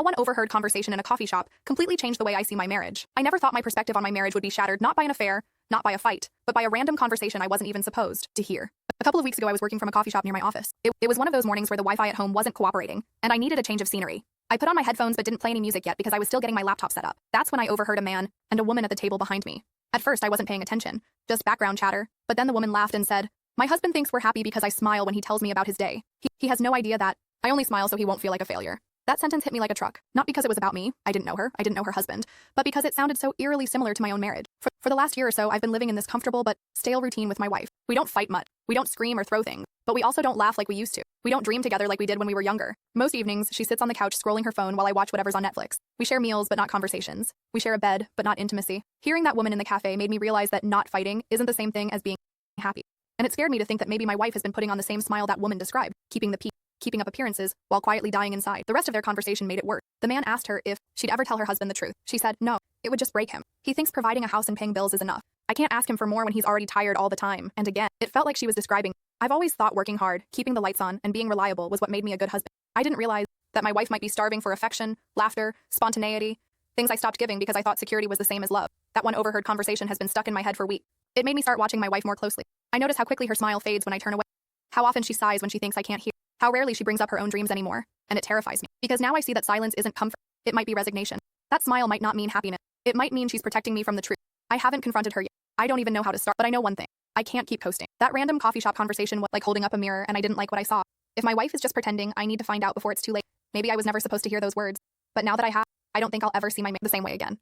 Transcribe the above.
That one overheard conversation in a coffee shop completely changed the way I see my marriage. I never thought my perspective on my marriage would be shattered not by an affair, not by a fight, but by a random conversation I wasn't even supposed to hear. A couple of weeks ago, I was working from a coffee shop near my office. It was one of those mornings where the Wi-Fi at home wasn't cooperating, and I needed a change of scenery. I put on my headphones but didn't play any music yet because I was still getting my laptop set up. That's when I overheard a man and a woman at the table behind me. At first, I wasn't paying attention, just background chatter, but then the woman laughed and said, "My husband thinks we're happy because I smile when he tells me about his day. He has no idea that I only smile so he won't feel like a failure." That sentence hit me like a truck, not because it was about me, I didn't know her husband, but because it sounded so eerily similar to my own marriage. For the last year or so, I've been living in this comfortable but stale routine with my wife. We don't fight much, we don't scream or throw things, but we also don't laugh like we used to. We don't dream together like we did when we were younger. Most evenings, she sits on the couch scrolling her phone while I watch whatever's on Netflix. We share meals but not conversations. We share a bed but not intimacy. Hearing that woman in the cafe made me realize that not fighting isn't the same thing as being happy. And it scared me to think that maybe my wife has been putting on the same smile that woman described, keeping the peace, keeping up appearances while quietly dying inside. The rest of their conversation made it worse. The man asked her if she'd ever tell her husband the truth. She said, "No, it would just break him. He thinks providing a house and paying bills is enough. I can't ask him for more when he's already tired all the time." And again, it felt like she was describing, "I've always thought working hard, keeping the lights on, and being reliable was what made me a good husband. I didn't realize that my wife might be starving for affection, laughter, spontaneity, things I stopped giving because I thought security was the same as love." That one overheard conversation has been stuck in my head for weeks. It made me start watching my wife more closely. I notice how quickly her smile fades when I turn away, how often she sighs when she thinks I can't hear, how rarely she brings up her own dreams anymore, and it terrifies me. Because now I see that silence isn't comfort, it might be resignation. That smile might not mean happiness. It might mean she's protecting me from the truth. I haven't confronted her yet. I don't even know how to start, but I know one thing. I can't keep coasting. That random coffee shop conversation was like holding up a mirror, and I didn't like what I saw. If my wife is just pretending, I need to find out before it's too late. Maybe I was never supposed to hear those words, but now that I have, I don't think I'll ever see my man the same way again.